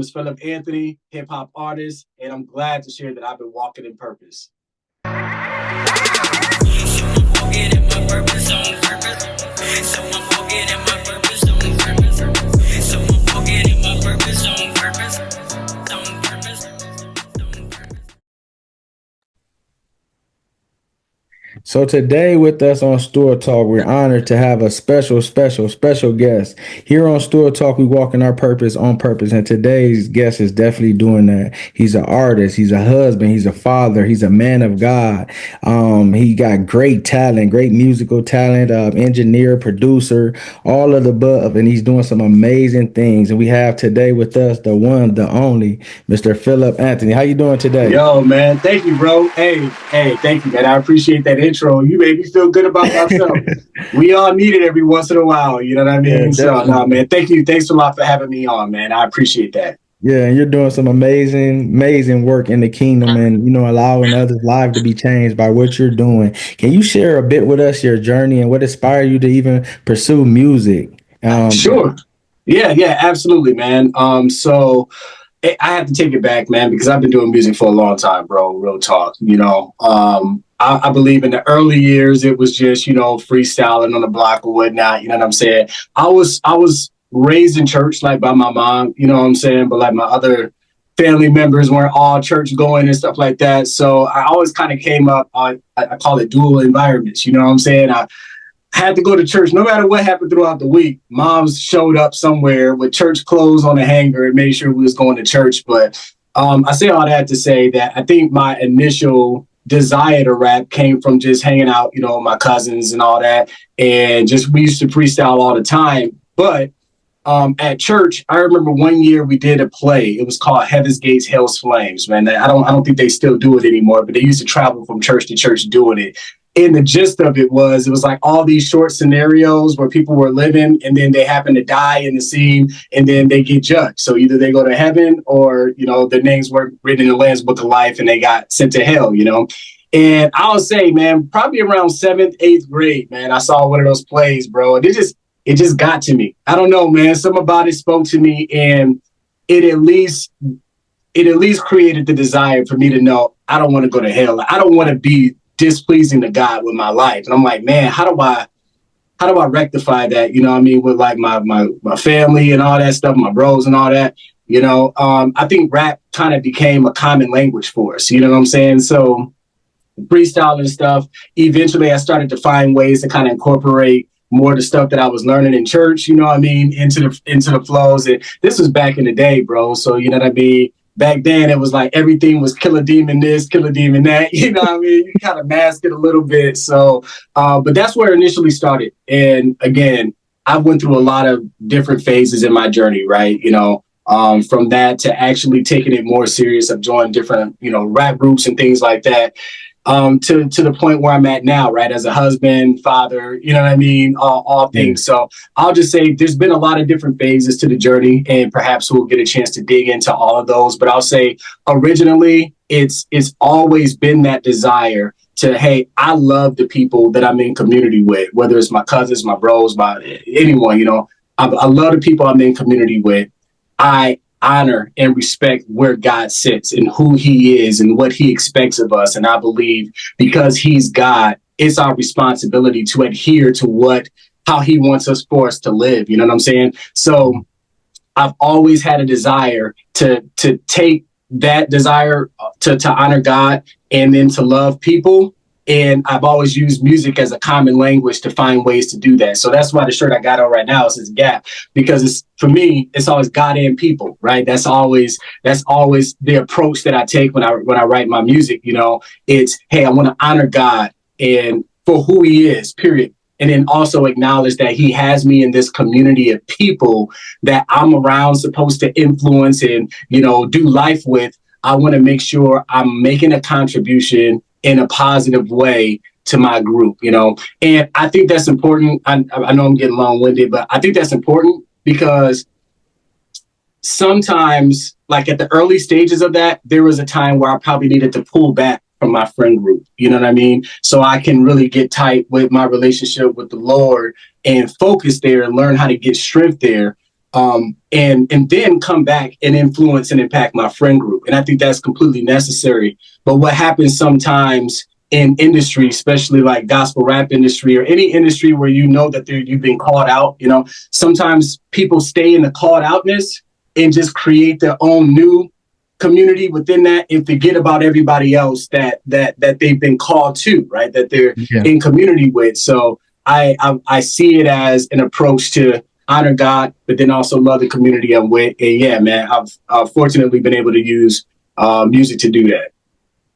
name is Philip Anthony, hip hop artist, and I'm glad to share that I've been walking in purpose. So today with us on Store Talk, we're honored to have a special guest. Here on Store Talk, we walk in our purpose on purpose. And today's guest is definitely doing that. He's an artist, he's a husband, he's a father, he's a man of God. He got great talent, great musical talent, engineer, producer, all of the above, and he's doing some amazing things. And we have today with us the one, the only, Mr. Philip Anthony. How you doing today? Yo, man, thank you, bro. Hey, thank you, man. I appreciate that intro. You made me feel good about myself. We all need it every once in a while. You know what I mean? Yeah, so, no, man, thank you. Thanks a lot for having me on, man. I appreciate that. Yeah, and you're doing some amazing work in the kingdom and, allowing others' lives to be changed by what you're doing. Can you share a bit with us your journey and what inspired you to even pursue music? Sure. Yeah, absolutely, man. So I have to take it back, man, because I've been doing music for a long time, bro. Real talk, I believe in the early years, it was just, freestyling on the block or whatnot. You know what I'm saying? I was raised in church, like by my mom, you know what I'm saying? But like my other family members weren't all church going and stuff like that. So I always kind of came up on, I call it dual environments. You know what I'm saying? I had to go to church no matter what happened throughout the week. Moms showed up somewhere with church clothes on a hanger and made sure we was going to church. But I say all that to say that I think my initial desire to rap came from just hanging out, with my cousins and all that. And just we used to freestyle all the time. But at church, I remember one year we did a play. It was called Heaven's Gates, Hell's Flames, man. I don't think they still do it anymore, but they used to travel from church to church doing it. And the gist of it was like all these short scenarios where people were living and then they happen to die in the scene and then they get judged. So either they go to heaven or, their names were written in the Lamb's Book of Life and they got sent to hell, And I'll say, man, probably around 7th, 8th grade, man, I saw one of those plays, bro. And it just got to me. I don't know, man. Something about it spoke to me and it at least created the desire for me to know I don't want to go to hell. Like, I don't want to be displeasing to God with my life. And I'm like, man, how do I rectify that? With like my family and all that stuff, my bros and all that, I think rap kind of became a common language for us. You know what I'm saying? So freestyle and stuff. Eventually I started to find ways to kind of incorporate more of the stuff that I was learning in church, into the flows. And this was back in the day, bro. So, you know what I mean? Back then, it was like everything was kill a demon this, kill a demon that. You know what I mean? You kind of mask it a little bit. So, but that's where it initially started. And again, I went through a lot of different phases in my journey, right? From that to actually taking it more serious. I've joined different, rap groups and things like that. To the point where I'm at now, right? As a husband, father, you know what I mean? All things. So I'll just say there's been a lot of different phases to the journey and perhaps we'll get a chance to dig into all of those. But I'll say originally it's always been that desire to, hey, I love the people that I'm in community with, whether it's my cousins, my bros, anyone, I love the people I'm in community with. I honor and respect where God sits and who he is and what he expects of us. And I believe because he's God, it's our responsibility to adhere to how he wants us to live. You know what I'm saying? So I've always had a desire to take that desire to honor God and then to love people. And I've always used music as a common language to find ways to do that. So that's why the shirt I got on right now says Gap, because for me, it's always God and people, right? That's always the approach that I take when I write my music. It's, hey, I want to honor God and for who he is, period. And then also acknowledge that he has me in this community of people that I'm around, supposed to influence and, do life with. I want to make sure I'm making a contribution in a positive way to my group, and I think that's important. I know I'm getting long-winded, but I think that's important because sometimes, like at the early stages of that, there was a time where I probably needed to pull back from my friend group, you know what I mean? So I can really get tight with my relationship with the Lord and focus there and learn how to get strength there. and then come back and influence and impact my friend group. And I think that's completely necessary. But what happens sometimes in industry, especially like gospel rap industry or any industry where you know that you've been called out, sometimes people stay in the called outness and just create their own new community within that and forget about everybody else that they've been called to, right? That they're in community with. So I see it as an approach to honor God, but then also love the community I'm with. And yeah, man, I've fortunately been able to use music to do that.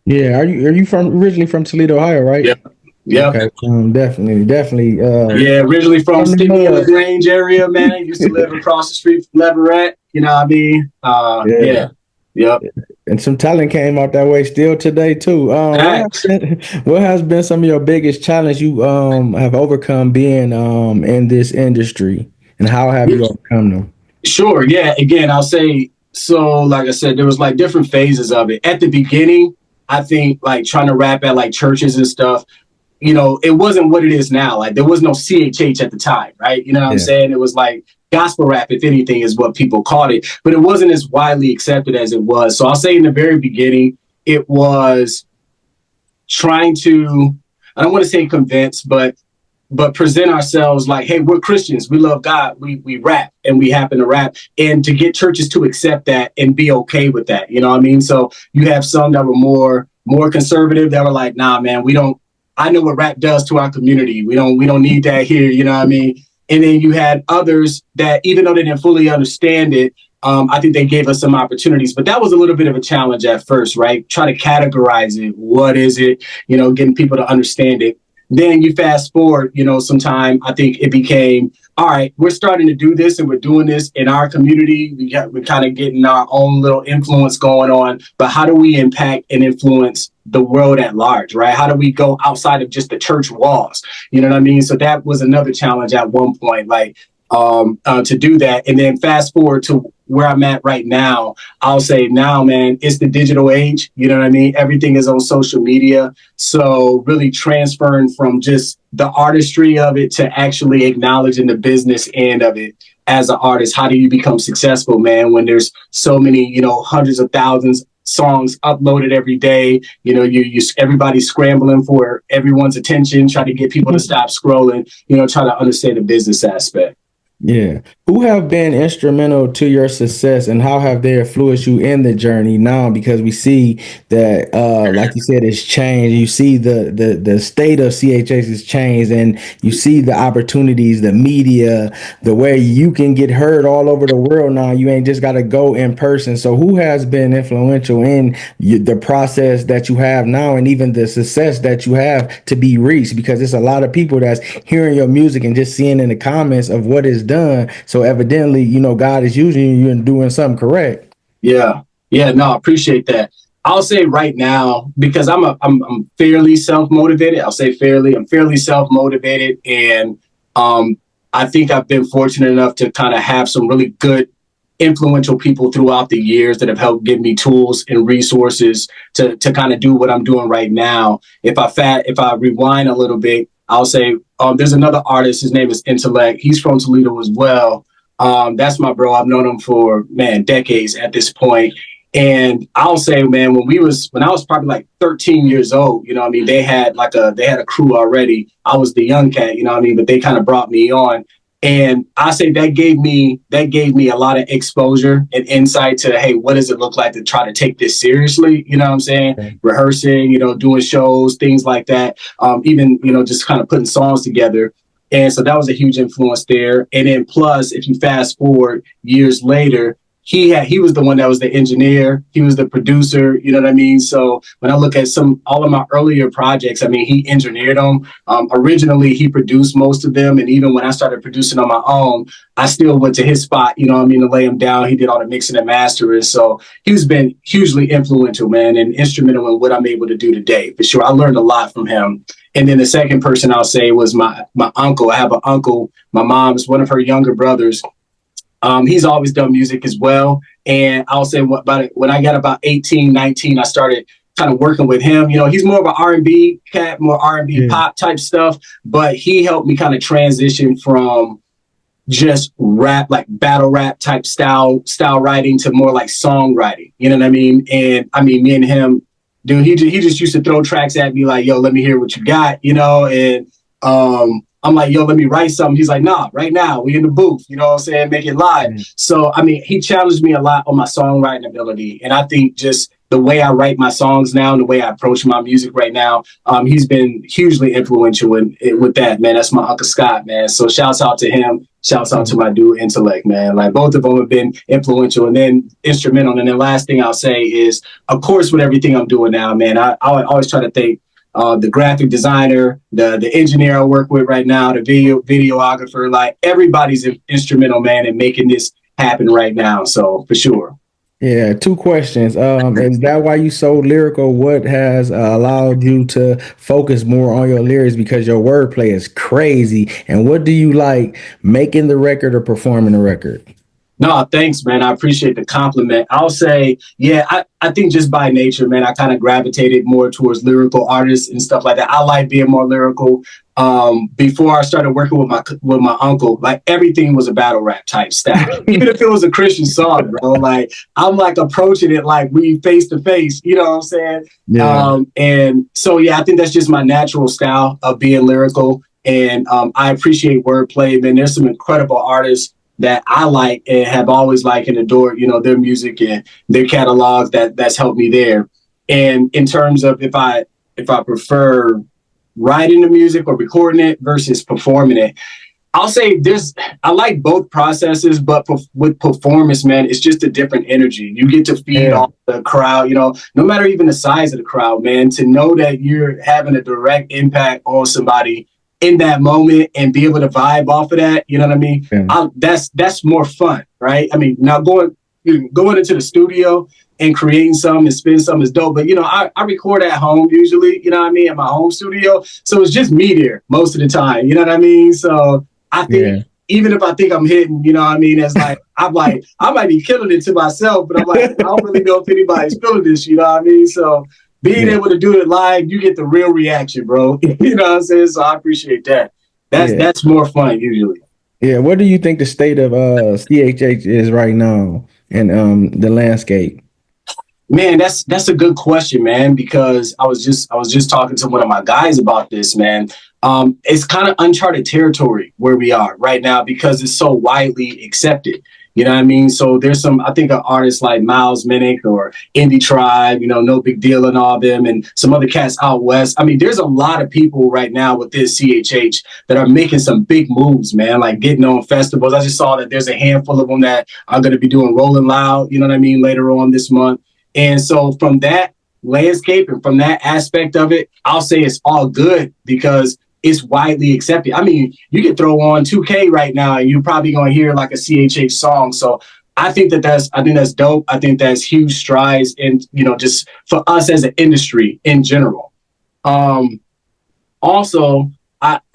Yeah, are you originally from Toledo, Ohio, right? Yep. Yep. Okay, definitely. Yeah, originally from Stickney and north. LaGrange area, man. I used to live across the street from Leverett. You know what I mean? Yeah. Yep. And some talent came out that way still today too. What has been some of your biggest challenge you have overcome being in this industry, and how have you overcome them? Sure. Yeah. Again, I'll say so. Like I said, there was like different phases of it. At the beginning, I think like trying to rap at like churches and stuff. It wasn't what it is now. Like there was no CHH at the time, right? You know what I'm saying? It was like gospel rap, if anything, is what people called it, but it wasn't as widely accepted as it was. So I'll say in the very beginning, it was trying to, I don't want to say convince, but present ourselves like, hey, we're Christians. We love God. We rap and we happen to rap, and to get churches to accept that and be okay with that. You know what I mean? So you have some that were more conservative that were like, nah, man, I know what rap does to our community. We don't need that here. You know what I mean? And then you had others that, even though they didn't fully understand it, I think they gave us some opportunities. But that was a little bit of a challenge at first, right? Try to categorize it. What is it? Getting people to understand it. Then you fast forward, sometime I think it became, all right, we're starting to do this and we're doing this in our community. We're kind of getting our own little influence going on. But how do we impact and influence the world at large, right? How do we go outside of just the church walls? You know what I mean? So that was another challenge at one point, like to do that. And then fast forward to where I'm at right now, I'll say now, man, it's the digital age. You know what I mean? Everything is on social media. So really transferring from just the artistry of it to actually acknowledging the business end of it as an artist. How do you become successful, man, when there's so many, hundreds of thousands songs uploaded every day? You everybody's scrambling for everyone's attention, trying to get people to stop scrolling, try to understand the business aspect. Yeah. Who have been instrumental to your success, and how have they influenced you in the journey now? Because we see that, like you said, it's changed. You see the state of CHS has changed, and you see the opportunities, the media, the way you can get heard all over the world now. You ain't just got to go in person. So who has been influential in the process that you have now, and even the success that you have to be reached? Because it's a lot of people that's hearing your music and just seeing in the comments of what is done. So evidently, God is using you and doing something correct. Yeah. No, I appreciate that. I'll say right now, because I'm fairly self-motivated. I'll say fairly. I'm fairly self-motivated, and I think I've been fortunate enough to kind of have some really good, influential people throughout the years that have helped give me tools and resources to kind of do what I'm doing right now. If I rewind a little bit, I'll say there's another artist. His name is Intellect. He's from Toledo as well. That's my bro. I've known him for, decades at this point. And I'll say, man, when I was probably like 13 years old, they had a crew already. I was the young cat, but they kind of brought me on. And I say that gave me a lot of exposure and insight to, hey, what does it look like to try to take this seriously? You know what I'm saying? Okay. Rehearsing, doing shows, things like that. Even, just kind of putting songs together. And so that was a huge influence there. And then plus, if you fast forward years later, he was the one that was the engineer. He was the producer. You know what I mean? So when I look at all of my earlier projects, he engineered them. Originally, he produced most of them. And even when I started producing on my own, I still went to his spot, to lay him down. He did all the mixing and mastering. So he's been hugely influential, man, and instrumental in what I'm able to do today. For sure. I learned a lot from him. And then the second person I'll say was my uncle. I have an uncle. My mom's one of her younger brothers. He's always done music as well. And I'll say when I got about 18, 19, I started kind of working with him. He's more of an R&B cat, more R&B pop type stuff, but he helped me kind of transition from just rap, like battle rap type style writing to more like songwriting. You know what I mean? And I mean, me and him, dude, he just used to throw tracks at me like, yo, let me hear what you got, you know? And I'm like, yo, let me write something. He's like, nah, right now, we in the booth, you know what I'm saying? Make it live. So, I mean, he challenged me a lot on my songwriting ability. And I think just the way I write my songs now and the way I approach my music right now, he's been hugely influential with that, man. That's my Uncle Scott, man. So shouts out to him. Shouts out to my dude Intellect, man. Like both of them have been influential and then instrumental. And then last thing I'll say is, of course, with everything I'm doing now, man, I always try to thank the graphic designer, the engineer I work with right now, the videographer, like everybody's instrumental, man, in making this happen right now. So for sure. Yeah, two questions. Is that why you so lyrical? What has allowed you to focus more on your lyrics? Because your wordplay is crazy. And what do you like, making the record or performing the record? No, thanks, man. I appreciate the compliment. I'll say, yeah, I think just by nature, man, I kind of gravitated more towards lyrical artists and stuff like that. I like being more lyrical. Before I started working with my uncle, like everything was a battle rap type style. Even if it was a Christian song, bro. Like I'm like approaching it like we face to face, you know what I'm saying? Yeah. And so yeah, I think that's just my natural style of being lyrical. And I appreciate wordplay, man. There's some incredible artists that I like and have always liked and adored, you know, their music and their catalogs that's helped me there. And in terms of if I prefer writing the music or recording it versus performing it, I'll say I like both processes, but with performance, man, it's just a different energy. You get to feed off the crowd, you know, no matter even the size of the crowd, man, to know that you're having a direct impact on somebody in that moment and be able to vibe off of that, you know what I mean? Yeah. That's more fun, right? I mean, now going into the studio and creating something and spin something is dope, but you know, I record at home usually, you know what I mean, at my home studio, so it's just me there most of the time, you know what I mean? So I think even if I think I'm hitting, you know what I mean, it's like I'm like I might be killing it to myself, but I'm like I don't really know if anybody's feeling this, you know what I mean? So being able to do it live, you get the real reaction, bro. You know what I'm saying? So I appreciate that. That's more fun usually. Yeah. What do you think the state of CHH is right now and the landscape? Man, that's a good question, man, because I was just talking to one of my guys about this, man. It's kind of uncharted territory where we are right now because it's so widely accepted. You know what I mean? So there's some, I think, artists like Miles Minnick or Indie Tribe, you know, No Big Deal and all them, and some other cats out west. I mean, there's a lot of people right now with this CHH that are making some big moves, man, like getting on festivals. I just saw that there's a handful of them that are going to be doing Rolling Loud, you know what I mean, later on this month. And so from that landscape and from that aspect of it, I'll say it's all good because it's widely accepted. I mean, you could throw on 2K right now and you're probably going to hear like a CHH song. So I think that's dope. I think that's huge strides in, you know, just for us as an industry in general. Also,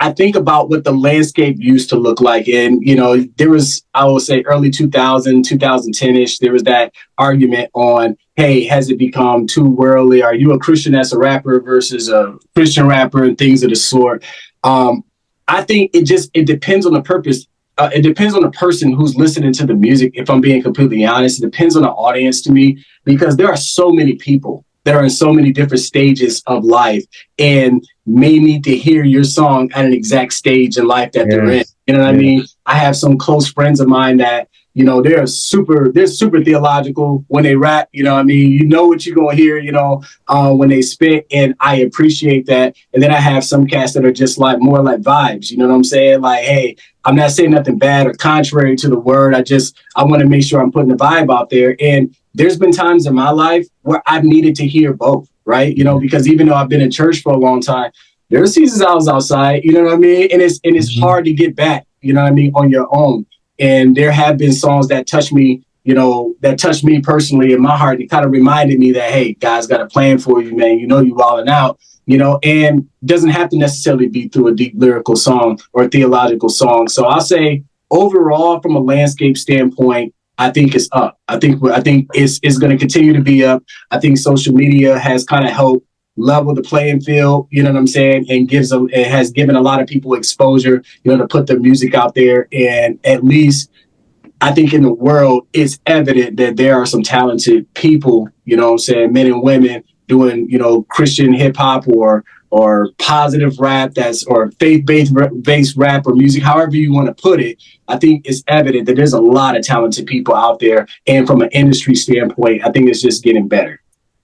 I think about what the landscape used to look like. And, you know, there was, I would say early 2010-ish, there was that argument on, hey, has it become too worldly? Are you a Christian as a rapper versus a Christian rapper and things of the sort? I think it depends on the purpose. It depends on the person who's listening to the music. If I'm being completely honest, it depends on the audience to me, because there are so many people that are in so many different stages of life and may need to hear your song at an exact stage in life that they're in. You know what I mean? I have some close friends of mine that, you know, they're super theological when they rap, you know what I mean? You know what you're going to hear, you know, when they spit, and I appreciate that. And then I have some cats that are just like more like vibes, you know what I'm saying? Like, hey, I'm not saying nothing bad or contrary to the word. I want to make sure I'm putting the vibe out there. And there's been times in my life where I've needed to hear both, right? You know, because even though I've been in church for a long time, there are seasons I was outside, you know what I mean? And it's hard to get back, you know what I mean, on your own. And there have been songs that touch me, you know, that touched me personally in my heart. It kind of reminded me that, hey, God's got a plan for you, man. You know, you wilding out, you know, and doesn't have to necessarily be through a deep lyrical song or a theological song. So I'll say overall, from a landscape standpoint, I think it's up. I think it's going to continue to be up. I think social media has kind of helped level the playing field, you know what I'm saying, and it has given a lot of people exposure, you know, to put their music out there. And at least I think in the world, it's evident that there are some talented people, you know what I'm saying, men and women doing, you know, Christian hip hop or positive rap or faith based rap or music, however you want to put it. I think it's evident that there's a lot of talented people out there. And from an industry standpoint, I think it's just getting better.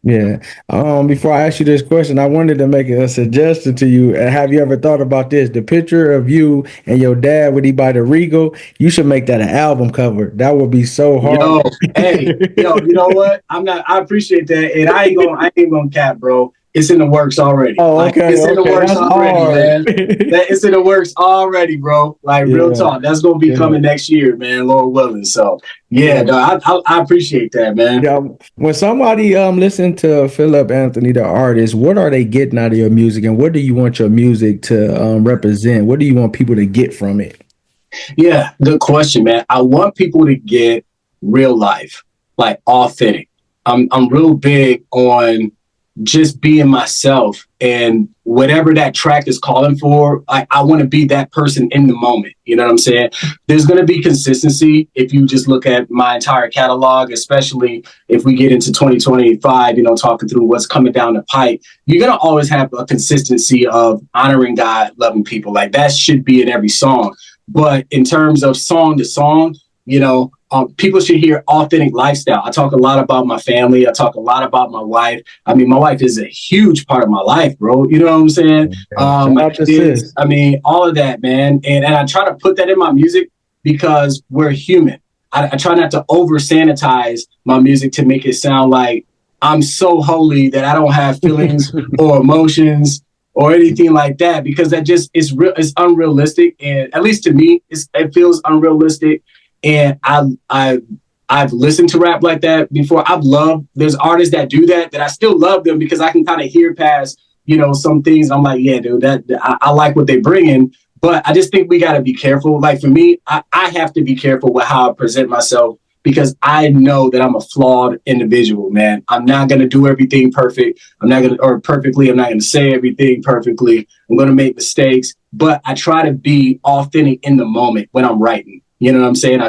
Yeah. Before I ask you this question, I wanted to make a suggestion to you. Have you ever thought about this? The picture of you and your dad when he buy the Regal, you should make that an album cover. That would be so hard. Yo, hey, yo, you know what? I appreciate that. And I ain't gonna cap, bro. It's in the works already. Oh, Like okay, it's in the okay. works That's already, hard. man. That it's in the works already, bro. Like real Yeah, talk. That's gonna be yeah, coming next year, man, Lord willing. So yeah, yeah. no, I appreciate that, man. Yeah, when somebody listen to Philip Anthony, the artist, what are they getting out of your music, and what do you want your music to represent? What do you want people to get from it? Yeah, good question, man. I want people to get real life, like authentic. I'm real big on just being myself, and whatever that track is calling for, I want to be that person in the moment. You know what I'm saying? There's going to be consistency if you just look at my entire catalog, especially if we get into 2025, you know, talking through what's coming down the pipe. You're going to always have a consistency of honoring God, loving people. Like that should be in every song. But in terms of song to song, you know, people should hear authentic lifestyle. I talk a lot about my family. I talk a lot about my wife. I mean, my wife is a huge part of my life, bro. You know what I'm saying? Yeah. Shout My out to kids, sis. I mean, all of that, man. And I try to put that in my music because we're human. I try not to over sanitize my music to make it sound like I'm so holy that I don't have feelings or emotions or anything like that, because that just is real. It's unrealistic, and at least to me, it feels unrealistic. And I've listened to rap like that before. There's artists that do that I still love them because I can kind of hear past, you know, some things. I'm like, yeah, dude, I like what they bring in. But I just think we got to be careful. Like for me, I have to be careful with how I present myself because I know that I'm a flawed individual, man. I'm not going to do everything perfect. Perfectly. I'm not going to say everything perfectly. I'm going to make mistakes, but I try to be authentic in the moment when I'm writing. You know what I'm saying?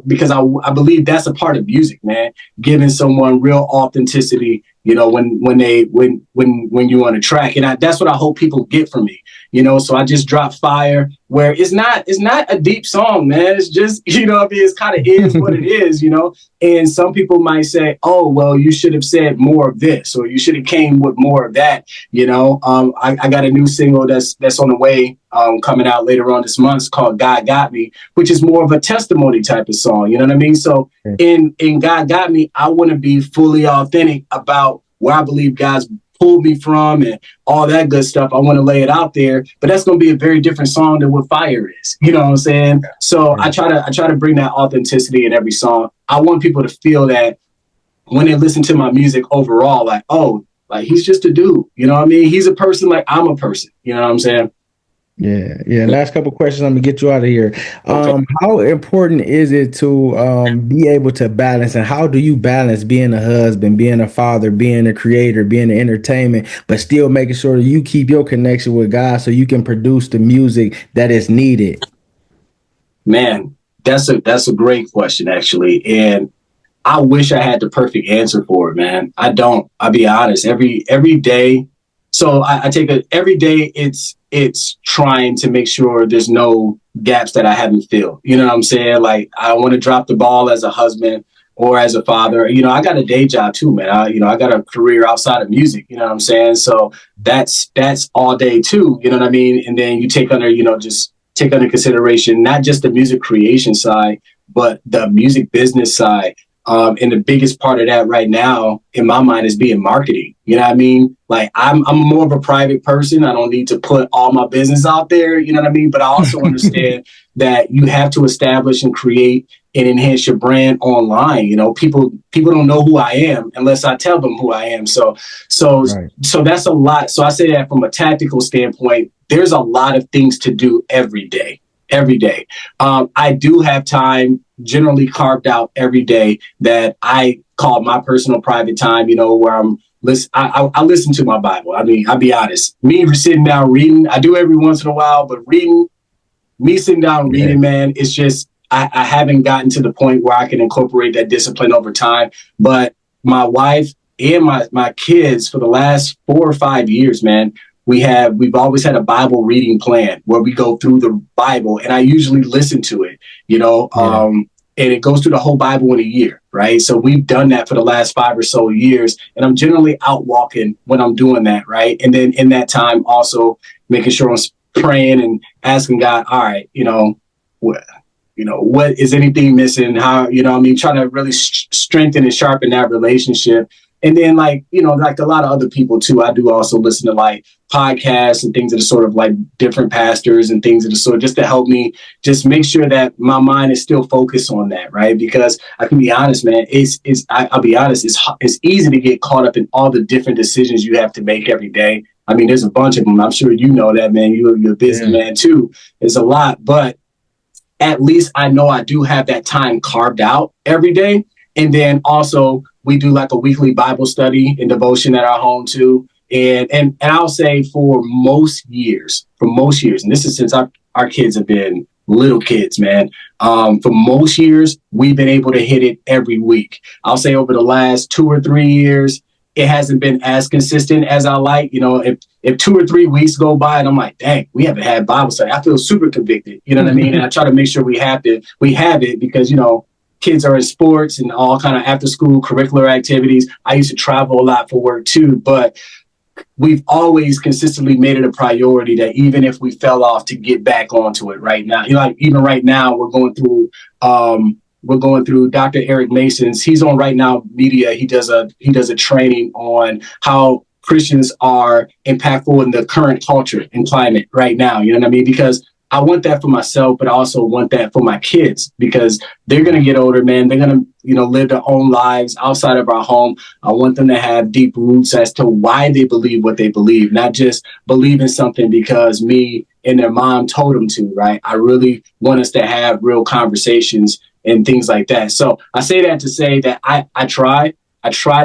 Because I believe that's a part of music, man. Giving someone real authenticity, you know, when you on a track, and that's what I hope people get from me, you know. So I just drop fire where it's not a deep song, man. It's just, you know, I mean, it's kind of is what it is, you know. And some people might say, oh, well, you should have said more of this, or you should have came with more of that, you know. I got a new single that's on the way, coming out later on this month. It's called God Got Me, which is more of a testimony type of song, you know what I mean? So in God Got Me, I want to be fully authentic about where I believe God's pulled me from and all that good stuff. I want to lay it out there, but that's going to be a very different song than what Fire is. You know what I'm saying? So I try to bring that authenticity in every song. I want people to feel that when they listen to my music overall, like, oh, like he's just a dude. You know what I mean? He's a person like I'm a person. You know what I'm saying? Yeah, yeah. Last couple questions. I'm gonna get you out of here. Okay. How important is it to be able to balance, and how do you balance being a husband, being a father, being a creator, being an entertainment, but still making sure that you keep your connection with God so you can produce the music that is needed? Man, that's a great question, actually. And I wish I had the perfect answer for it, man. I don't. I'll be honest. Every day. So I take every day. It's trying to make sure there's no gaps that I haven't filled. You know what I'm saying? Like I want to drop the ball as a husband or as a father. You know, I got a day job too, man. I got a career outside of music. You know what I'm saying? So that's all day too. You know what I mean? And then you take under, just take under consideration not just the music creation side, but the music business side. And the biggest part of that right now in my mind is being marketing. You know what I mean? Like I'm more of a private person. I don't need to put all my business out there. You know what I mean? But I also understand that you have to establish and create and enhance your brand online. You know, people don't know who I am unless I tell them who I am. So Right. so that's a lot. So I say that from a tactical standpoint, there's a lot of things to do every day. Every day. I do have time generally carved out every day that I call my personal private time, where I'm listen. I listen to my Bible. I mean, I'll be honest. Me sitting down reading, I do every once in a while, but me sitting down Yeah. reading, man, it's just I haven't gotten to the point where I can incorporate that discipline over time. But my wife and my kids for the last 4 or 5 years, man, we've always had a Bible reading plan where we go through the Bible, and I usually listen to it, you know, Yeah. and it goes through the whole Bible in a year, right? So we've done that for the last 5 or so years, and I'm generally out walking when I'm doing that, right? And then in that time, also making sure I'm praying and asking God, all right, what is anything missing? How, I mean, trying to really strengthen and sharpen that relationship. And then like a lot of other people too, I do also listen to like podcasts and things that are sort of like different pastors and things that are sort of just to help me just make sure that my mind is still focused on that. Right. Because I can be honest, man, I'll be honest. It's easy to get caught up in all the different decisions you have to make every day. I mean, there's a bunch of them. I'm sure you know that, man. You're a busy man too. It's a lot, but at least I know I do have that time carved out every day. And then also we do like a weekly Bible study and devotion at our home too. And I'll say for most years, and this is since our kids have been little kids, man. For most years, we've been able to hit it every week. I'll say over the last 2 or 3 years, it hasn't been as consistent as I like. If 2 or 3 weeks go by and I'm like, dang, we haven't had Bible study, I feel super convicted. You know what I mean? And I try to make sure we have it because, kids are in sports and all kind of after school curricular activities. I used to travel a lot for work too, but we've always consistently made it a priority that even if we fell off to get back onto it right now. Like even right now we're going through Dr. Eric Mason's. He's on Right Now Media. He does a training on how Christians are impactful in the current culture and climate right now. You know what I mean? Because I want that for myself, but I also want that for my kids because they're going to get older, man. They're going to, live their own lives outside of our home. I want them to have deep roots as to why they believe what they believe, not just believe in something because me and their mom told them to, right? I really want us to have real conversations and things like that. So I say that to say that I try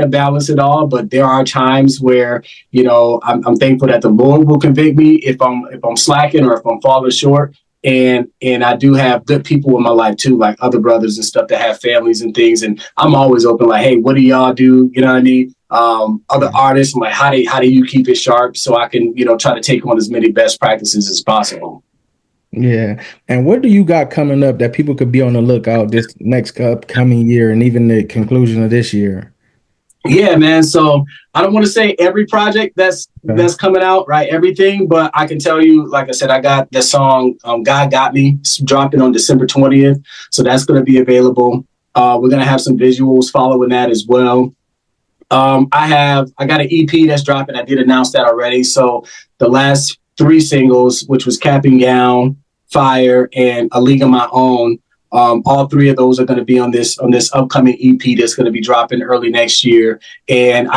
to balance it all, but there are times where, I'm thankful that the Lord will convict me if I'm slacking or if I'm falling short. And I do have good people in my life too, like other brothers and stuff that have families and things. And I'm always open, like, hey, what do y'all do? You know what I mean? Other artists, I'm like, how do you keep it sharp so I can, try to take on as many best practices as possible? Yeah. And what do you got coming up that people could be on the lookout this next upcoming year and even the conclusion of this year? Yeah, man. So I don't want to say every project that's coming out, right? Everything, but I can tell you, like I said, I got the song "God Got Me" dropping on December 20th, so that's going to be available. We're going to have some visuals following that as well. I got an EP that's dropping. I did announce that already. So the last 3 singles, which was "Cap and Gown," "Fire," and "A League of My Own." All 3 of those are going to be on this upcoming EP that's going to be dropping early next year. And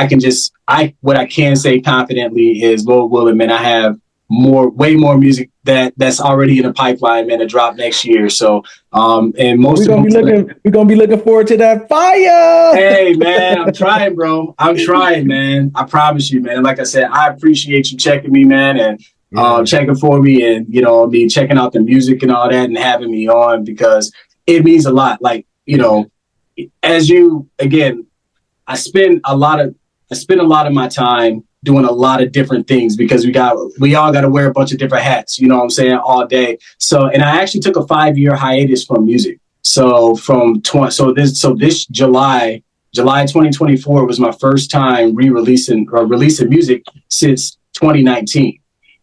what I can say confidently is, Lord willing, man, I have way more music that's already in the pipeline, man, to drop next year. So, and we're gonna be looking forward to that fire. Hey, man, I'm trying, bro. I'm trying, man. I promise you, man. Like I said, I appreciate you checking me, man, and checking for me, and checking out the music and all that, and having me on because it means a lot. Like, again, I spend a lot of my time doing a lot of different things because we all got to wear a bunch of different hats, you know what I'm saying, all day. So, and I actually took a 5-year hiatus from music. So this July 2024 was my first time releasing music since 2019.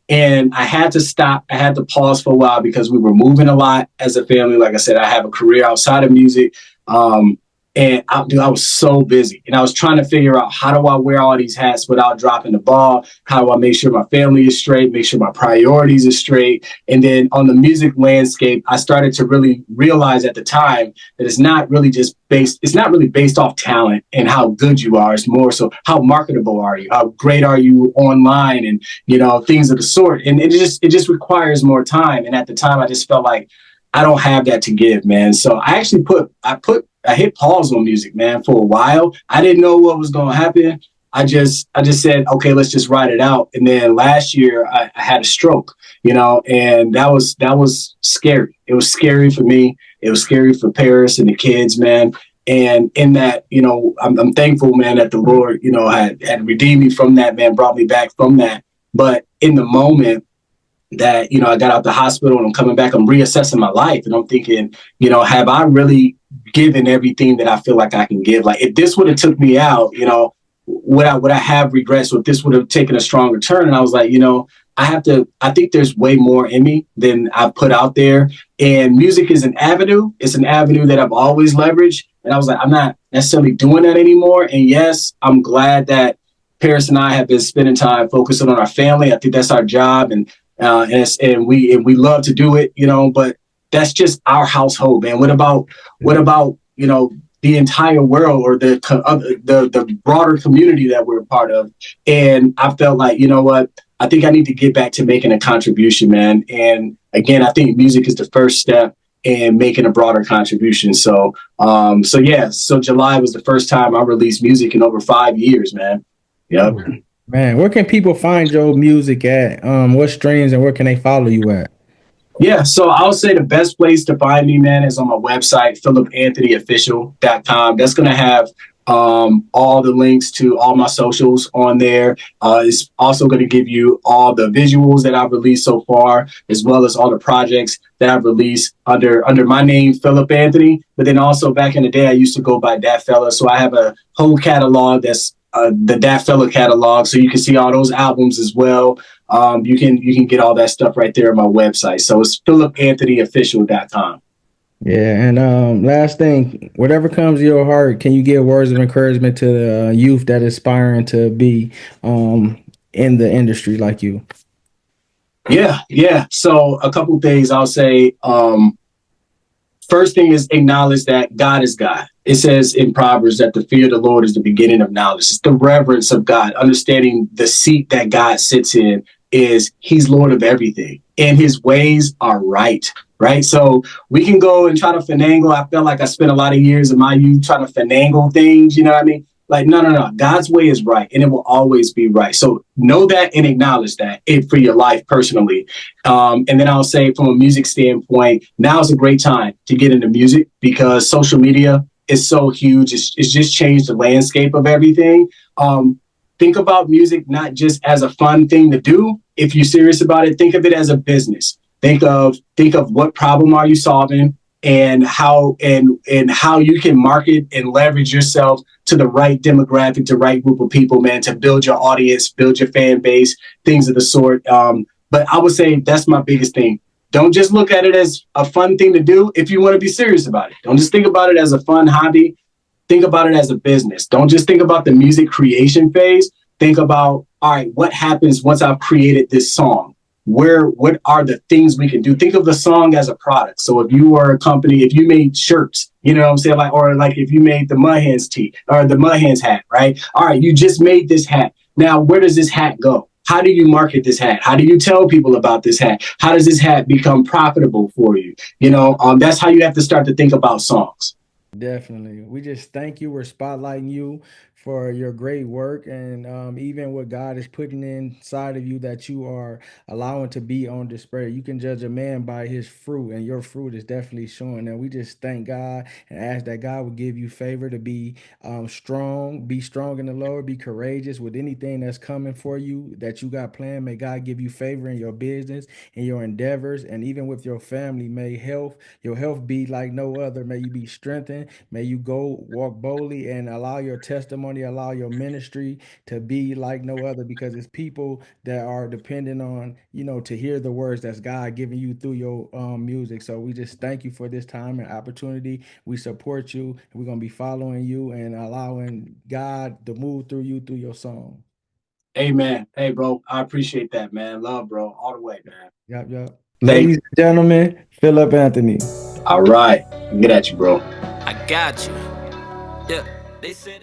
And I had to stop. I had to pause for a while because we were moving a lot as a family. Like I said, I have a career outside of music. And I was so busy and I was trying to figure out how do I wear all these hats without dropping the ball? How do I make sure my family is straight, make sure my priorities are straight? And then on the music landscape, I started to really realize at the time that it's not really based off talent and how good you are. It's more so how marketable are you? How great are you online and, things of the sort. And it just requires more time. And at the time I just felt like I don't have that to give, man. So I hit pause on music, man, for a while. I didn't know what was going to happen. I just said, okay, let's just ride it out. And then last year I had a stroke, and that was scary. It was scary for me. It was scary for Paris and the kids, man. And in that, I'm thankful, man, that the Lord, had redeemed me from that, man, brought me back from that. But in the moment that, I got out the hospital and I'm coming back, I'm reassessing my life and I'm thinking, have I really given everything that I feel like I can give? Like if this would have took me out, would I have regrets, or if this would have taken a stronger turn? And I was like, I think there's way more in me than I've put out there. And music is an avenue. It's an avenue that I've always leveraged. And I was like, I'm not necessarily doing that anymore. And yes, I'm glad that Paris and I have been spending time focusing on our family. I think that's our job. And we love to do it, but that's just our household, man. What about the entire world, or the broader community that we're a part of? And I felt like, you know what, I think I need to get back to making a contribution, man. And again, I think music is the first step in making a broader contribution. So July was the first time I released music in over 5 years, man. Yep. Man, where can people find your music at? What streams and where can they follow you at? Yeah, so I'll say the best place to find me, man, is on my website, PhilipAnthonyOfficial.com. That's going to have all the links to all my socials on there. It's also going to give you all the visuals that I've released so far, as well as all the projects that I've released under my name, Philip Anthony. But then also back in the day, I used to go by Dat Fella. So I have a whole catalog that's the Dat Fella catalog. So you can see all those albums as well. You can get all that stuff right there on my website. So it's PhilipAnthonyOfficial.com. Yeah, and last thing, whatever comes to your heart, can you give words of encouragement to the youth that aspiring to be in the industry like you? Yeah, yeah. So a couple things I'll say. First thing is acknowledge that God is God. It says in Proverbs that the fear of the Lord is the beginning of knowledge. It's the reverence of God, understanding the seat that God sits in is he's Lord of everything and his ways are right. Right. So we can go and try to finagle. I felt like I spent a lot of years of my youth trying to finagle things. You know what I mean? Like, no, no, no. God's way is right and it will always be right. So know that and acknowledge that for your life personally. And then I'll say from a music standpoint, now is a great time to get into music because social media is so huge. It's just changed the landscape of everything. Think about music not just as a fun thing to do. If you're serious about it, think of it as a business. Think of what problem are you solving and how you can market and leverage yourself to the right demographic, the right group of people, man, to build your audience, build your fan base, things of the sort. But I would say that's my biggest thing. Don't just look at it as a fun thing to do if you want to be serious about it. Don't just think about it as a fun hobby. Think about it as a business. Don't just think about the music creation phase. Think about, all right, what happens once I've created this song? What are the things we can do? Think of the song as a product. So if you were a company, if you made shirts, you know what I'm saying? Like if you made the Mud Hands tee or the Mud Hands hat, right? All right, you just made this hat. Now, where does this hat go? How do you market this hat? How do you tell people about this hat? How does this hat become profitable for you? That's how you have to start to think about songs. Definitely. We just thank you. We're spotlighting you for your great work and even what God is putting inside of you that you are allowing to be on display. You can judge a man by his fruit, and your fruit is definitely showing. And we just thank God and ask that God would give you favor to be strong in the Lord, be courageous with anything that's coming for you that you got planned. May God give you favor in your business and your endeavors, and even with your family. May your health be like no other. May you be strengthened. May you go walk boldly and allow your testimony, allow your ministry to be like no other because it's people that are dependent on, to hear the words that's God giving you through your music. So we just thank you for this time and opportunity. We support you. We're going to be following you and allowing God to move through you through your song. Amen. Hey, bro, I appreciate that, man. Love, bro, all the way, man. Yep, yep. Thank Ladies and gentlemen, Philip Anthony. you. All right. Get at you, bro. I got you. Yeah, they said it.